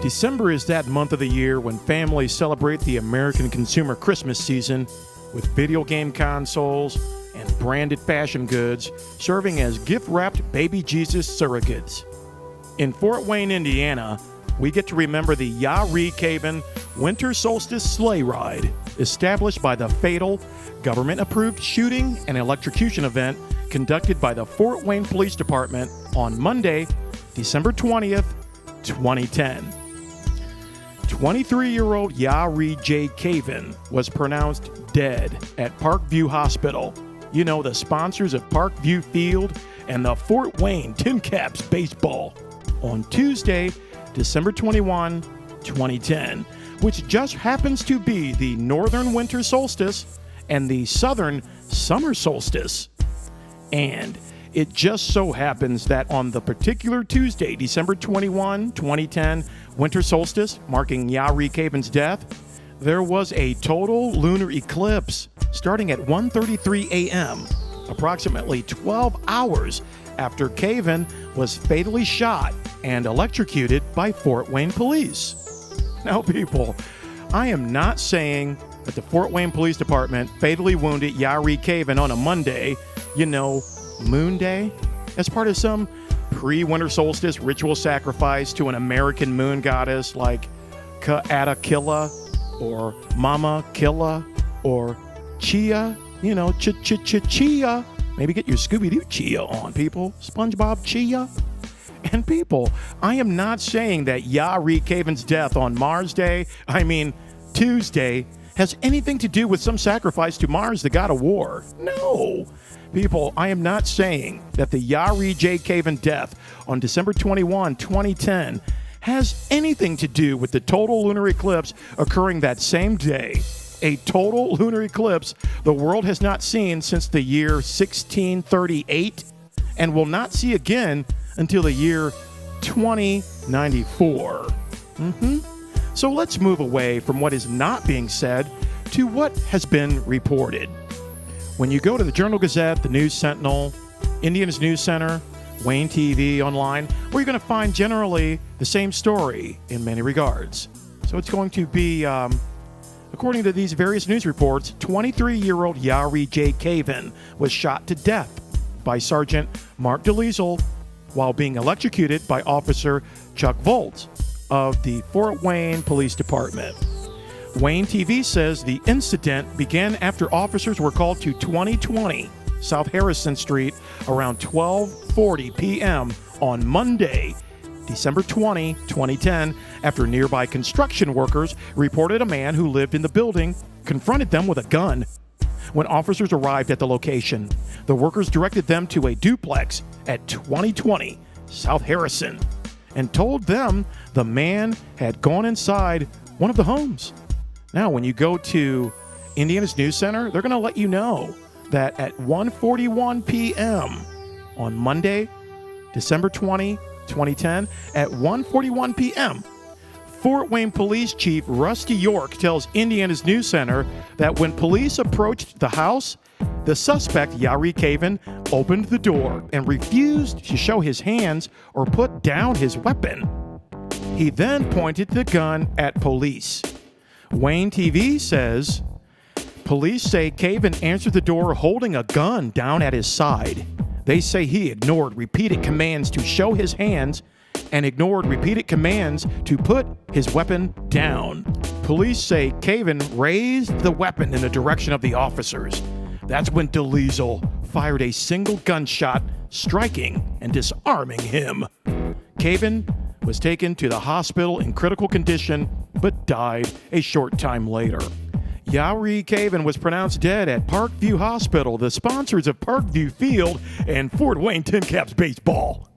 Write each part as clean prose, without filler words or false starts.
December is that month of the year when families celebrate the American consumer Christmas season with video game consoles and branded fashion goods serving as gift-wrapped baby Jesus surrogates. In Fort Wayne, Indiana, we get to remember the Yahree Cavin Winter Solstice Sleigh Ride, established by the fatal, government-approved shooting and electrocution event conducted by the Fort Wayne Police Department on Monday, December 20th, 2010. 23-year-old Yahree J. Cavin was pronounced dead at Parkview Hospital. You know, the sponsors of Parkview Field and the Fort Wayne Tin Caps baseball on Tuesday, December 21, 2010, which just happens to be the northern winter solstice and the southern summer solstice. And it just so happens that on the particular Tuesday, December 21, 2010, winter solstice, marking Yahree Cavin's death, there was a total lunar eclipse starting at 1:33 a.m., approximately 12 hours after Cavin was fatally shot and electrocuted by Fort Wayne Police. Now, people, I am not saying that the Fort Wayne Police Department fatally wounded Yahree Cavin on a Monday, Moon Day, as part of some pre-winter solstice ritual sacrifice to an American moon goddess like Ka'atakilla or Mama Killa or Chia, Chia. Maybe get your Scooby-Doo Chia on, people. SpongeBob Chia. And people, I am not saying that Yahree Cavin's death on Tuesday, has anything to do with some sacrifice to Mars, the god of war. No. People, I am not saying that the Yahree J. Cavin death on December 21, 2010 has anything to do with the total lunar eclipse occurring that same day. A total lunar eclipse the world has not seen since the year 1638 and will not see again until the year 2094. So let's move away from what is not being said to what has been reported. When you go to the Journal-Gazette, the News-Sentinel, Indiana's News Center, WANE-TV online, where you're going to find generally the same story in many regards. So it's going to be, according to these various news reports, 23-year-old Yahree J. Cavin was shot to death by Sergeant Mark Dolezal while being electrocuted by Officer Chuck Volz of the Fort Wayne Police Department. WANE-TV says the incident began after officers were called to 2020 South Harrison Street around 12:40 p.m. on Monday, December 20, 2010, after nearby construction workers reported a man who lived in the building confronted them with a gun. When officers arrived at the location, the workers directed them to a duplex at 2020 South Harrison and told them the man had gone inside one of the homes. Now, when you go to Indiana's News Center, they're going to let you know that at 1:41 p.m. on Monday, December 20, 2010, at 1:41 p.m., Fort Wayne Police Chief Rusty York tells Indiana's News Center that when police approached the house, the suspect, Yahree Cavin, opened the door and refused to show his hands or put down his weapon. He then pointed the gun at police. WANE-TV says police say Cavin answered the door holding a gun down at his side. They say he ignored repeated commands to show his hands and ignored repeated commands to put his weapon down. Police say Cavin raised the weapon in the direction of the officers. That's when Dolezal fired a single gunshot, striking and disarming him. Cavin was taken to the hospital in critical condition, but died a short time later. Yahree Cavin was pronounced dead at Parkview Hospital, the sponsors of Parkview Field and Fort Wayne Tin Caps baseball.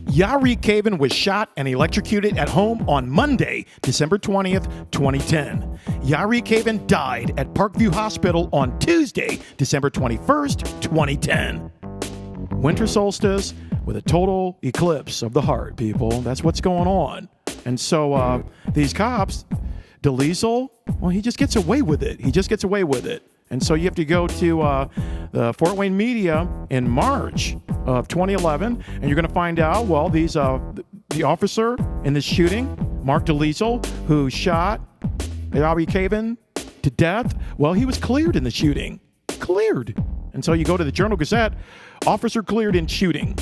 Yahree Cavin was shot and electrocuted at home on Monday, December 20th, 2010. Yahree Cavin died at Parkview Hospital on Tuesday, December 21st, 2010. Winter solstice with a total eclipse of the heart, people. That's what's going on. And so these cops, Dolezal, well, he just gets away with it. And so you have to go to the Fort Wayne media in March of 2011, and you're going to find out, well, the officer in this shooting Mark Dolezal, who shot Yahree Cavin to death, well, he was cleared in the shooting. Cleared. And so you go to the Journal-Gazette, officer cleared in shooting.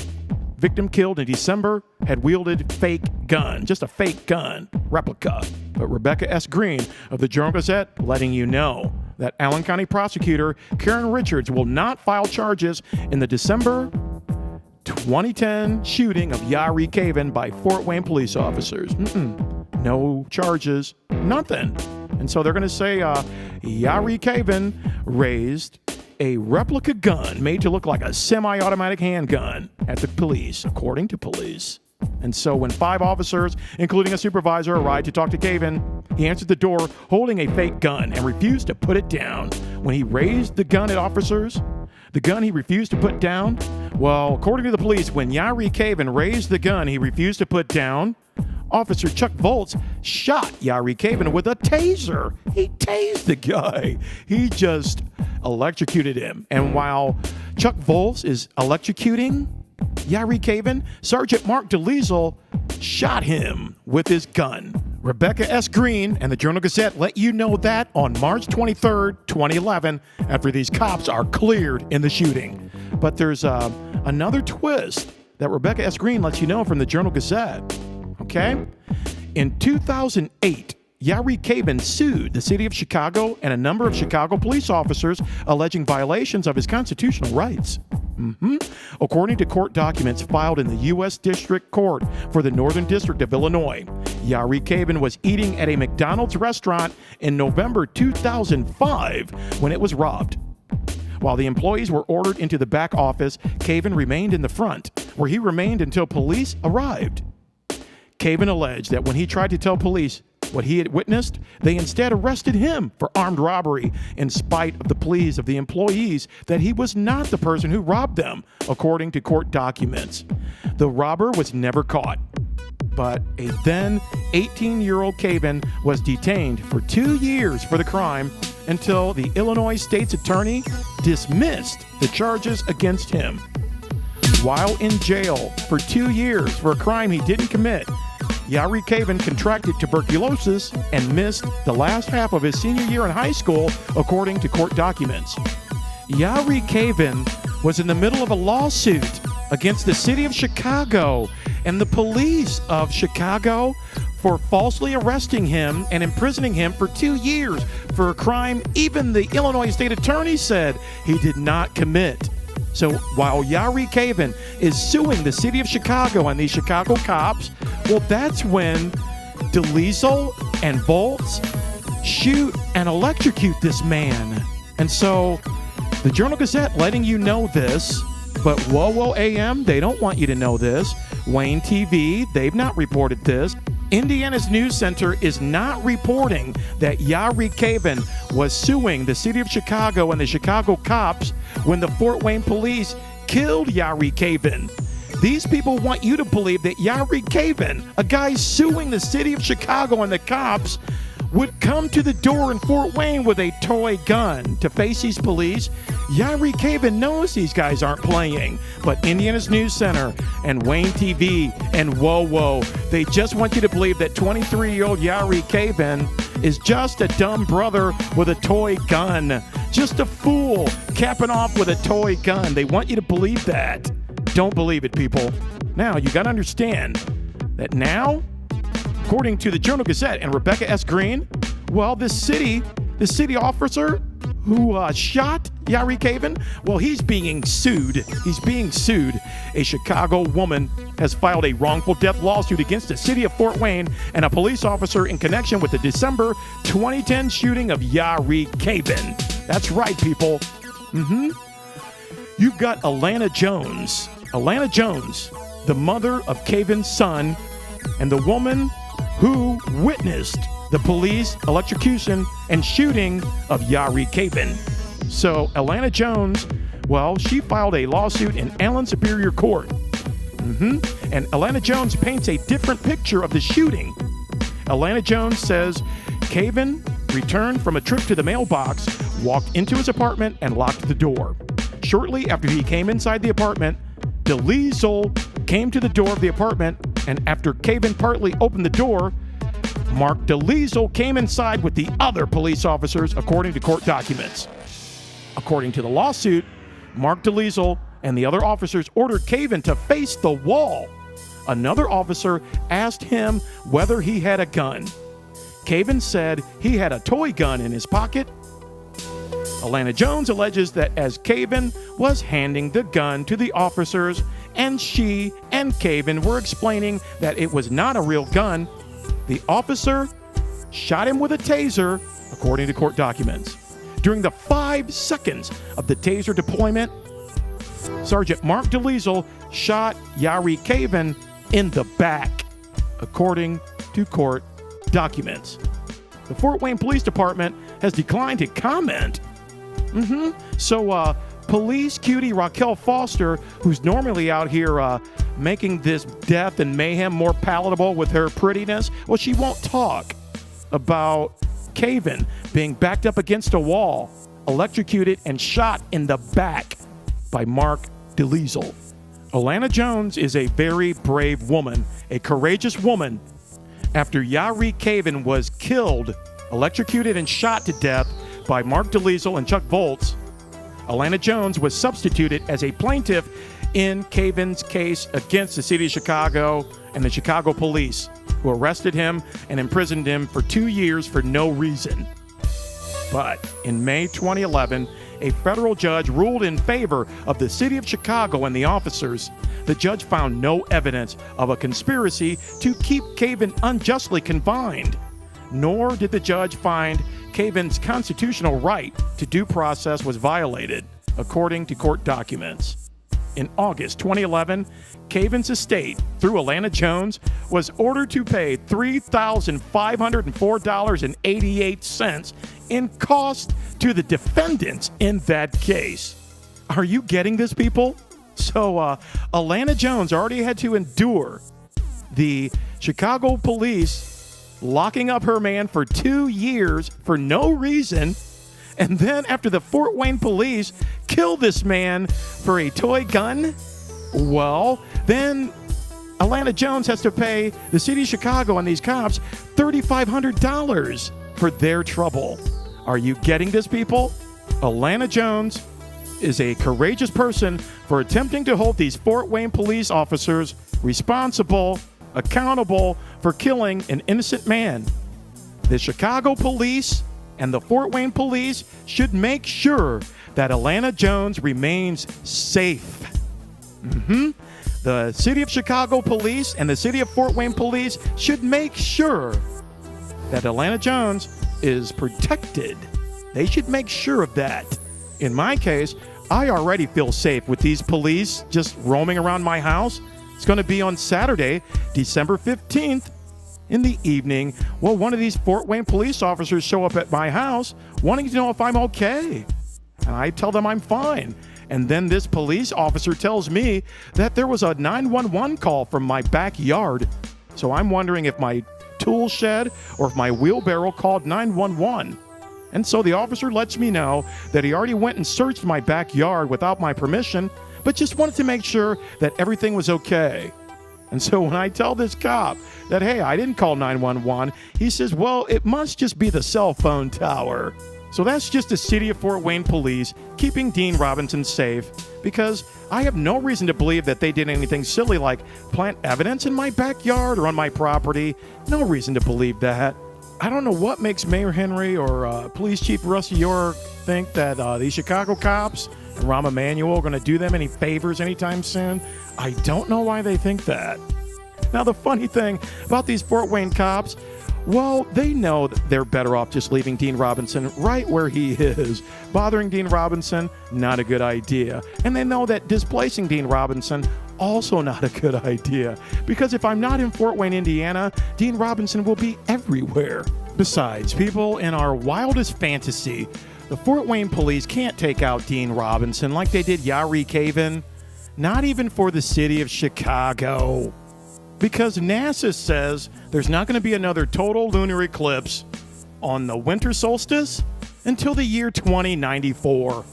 Victim killed in December, had wielded fake gun, just a fake gun, replica. But Rebecca S. Green of the Journal-Gazette letting you know that Allen County prosecutor Karen Richards will not file charges in the December 2010 shooting of Yahree Cavin by Fort Wayne police officers. No charges, nothing. And so they're going to say Yahree Cavin raised a replica gun made to look like a semi-automatic handgun at the police, according to police. And so when 5 officers, including a supervisor, arrived to talk to Cavin, he answered the door holding a fake gun and refused to put it down. When he raised the gun at officers, the gun he refused to put down, well, according to the police, when Yahree Cavin raised the gun he refused to put down, Officer Chuck Volz shot Yahree Cavin with a taser. He tased the guy. He just electrocuted him. And while Chuck Volz is electrocuting Yahree Cavin, Sergeant Mark Dolezal shot him with his gun. Rebecca S. Green and the Journal-Gazette let you know that on March 23rd, 2011, after these cops are cleared in the shooting. But there's another twist that Rebecca S. Green lets you know from the Journal-Gazette. Okay? In 2008, Yahree Cavin sued the city of Chicago and a number of Chicago police officers alleging violations of his constitutional rights. According to court documents filed in the U.S. District Court for the Northern District of Illinois, Yahree Cavin was eating at a McDonald's restaurant in November 2005 when it was robbed. While the employees were ordered into the back office, Cavin remained in the front, where he remained until police arrived. Cavin alleged that when he tried to tell police what he had witnessed, they instead arrested him for armed robbery in spite of the pleas of the employees that he was not the person who robbed them, according to court documents. The robber was never caught, but a then 18-year-old Cavin was detained for 2 years for the crime until the Illinois State's attorney dismissed the charges against him. While in jail for 2 years for a crime he didn't commit, Yahree Cavin contracted tuberculosis and missed the last half of his senior year in high school, according to court documents. Yahree Cavin was in the middle of a lawsuit against the city of Chicago and the police of Chicago for falsely arresting him and imprisoning him for 2 years for a crime even the Illinois state attorney said he did not commit. So while Yahree Cavin is suing the city of Chicago and these Chicago cops, well, that's when Dolezal and Volz shoot and electrocute this man. And so the Journal-Gazette letting you know this, but WOWO-AM, they don't want you to know this. WANE-TV, they've not reported this. Indiana's News Center is not reporting that Yahree Cavin was suing the city of Chicago and the Chicago cops when the Fort Wayne police killed Yahree Cavin. These people want you to believe that Yahree Cavin, a guy suing the city of Chicago and the cops, would come to the door in Fort Wayne with a toy gun to face these police. Yahree Cavin knows these guys aren't playing, but Indiana's News Center and WANE-TV and WOWO, they just want you to believe that 23-year-old Yahree Cavin is just a dumb brother with a toy gun. Just a fool capping off with a toy gun. They want you to believe that. Don't believe it, people. Now, you got to understand that now, according to the Journal-Gazette and Rebecca S. Green, well, the city officer who shot Yahree Cavin, well, he's being sued. He's being sued. A Chicago woman has filed a wrongful death lawsuit against the city of Fort Wayne and a police officer in connection with the December 2010 shooting of Yahree Cavin. That's right, people. You've got Alana Jones. Alana Jones, the mother of Cavin's son, and the woman who witnessed the police electrocution and shooting of Yahree Cavin. So Alana Jones, well, she filed a lawsuit in Allen Superior Court. And Alana Jones paints a different picture of the shooting. Alana Jones says Cavin returned from a trip to the mailbox, walked into his apartment, and locked the door. Shortly after he came inside the apartment, Dolezal came to the door of the apartment, and after Cavin partly opened the door, Mark Dolezal came inside with the other police officers, according to court documents. According to the lawsuit, Mark Dolezal and the other officers ordered Cavin to face the wall. Another officer asked him whether he had a gun. Cavin said he had a toy gun in his pocket. Alana Jones alleges that as Cavin was handing the gun to the officers and she and Cavin were explaining that it was not a real gun, the officer shot him with a taser, according to court documents. During the 5 seconds of the taser deployment, Sergeant Mark Dolezal shot Yahree Cavin in the back, according to court documents. The Fort Wayne Police Department has declined to comment. So police cutie Raquel Foster, who's normally out here making this death and mayhem more palatable with her prettiness, well, she won't talk about Cavin being backed up against a wall, electrocuted and shot in the back by Mark Dolezal. Alana Jones is a very brave woman, a courageous woman. After Yahree Cavin was killed, electrocuted and shot to death by Mark Dolezal and Chuck Volz, Alana Jones was substituted as a plaintiff in Cavin's case against the city of Chicago and the Chicago police, who arrested him and imprisoned him for 2 years for no reason. But in May 2011, a federal judge ruled in favor of the city of Chicago and the officers. The judge found no evidence of a conspiracy to keep Cavin unjustly confined, nor did the judge find Cavin's constitutional right to due process was violated, according to court documents. In August 2011, Cavin's estate, through Alana Jones, was ordered to pay $3,504.88 in cost to the defendants in that case. Are you getting this, people? So, Alana Jones already had to endure the Chicago police locking up her man for 2 years for no reason, and then after the Fort Wayne police killed this man for a toy gun, well, then Alana Jones has to pay the city of Chicago and these cops $3,500 for their trouble. Are you getting this, people? Alana Jones is a courageous person for attempting to hold these Fort Wayne police officers responsible, accountable for killing an innocent man. The Chicago police and the Fort Wayne police should make sure that Alana Jones remains safe. The city of Chicago police and the city of Fort Wayne police should make sure that Alana Jones is protected. They should make sure of that. In my case, I already feel safe with these police just roaming around my house. It's going to be on Saturday, December 15th in the evening. Well, one of these Fort Wayne police officers show up at my house wanting to know if I'm okay. And I tell them I'm fine. And then this police officer tells me that there was a 911 call from my backyard. So I'm wondering if my tool shed or if my wheelbarrow called 911. And so the officer lets me know that he already went and searched my backyard without my permission, but just wanted to make sure that everything was okay. And so when I tell this cop that, hey, I didn't call 911, he says, well, it must just be the cell phone tower. So that's just the city of Fort Wayne police keeping Dean Robinson safe, because I have no reason to believe that they did anything silly like plant evidence in my backyard or on my property. No reason to believe that. I don't know what makes Mayor Henry or Police Chief Rusty York think that these Chicago cops and Rahm Emanuel are going to do them any favors anytime soon. I don't know why they think that. Now, the funny thing about these Fort Wayne cops, well, they know that they're better off just leaving Dean Robinson right where he is. Bothering Dean Robinson, not a good idea. And they know that displacing Dean Robinson, also not a good idea. Because if I'm not in Fort Wayne, Indiana, Dean Robinson will be everywhere. Besides, people, in our wildest fantasy, the Fort Wayne police can't take out Dean Robinson like they did Yahree Cavin. Not even for the city of Chicago. Because NASA says there's not going to be another total lunar eclipse on the winter solstice until the year 2094.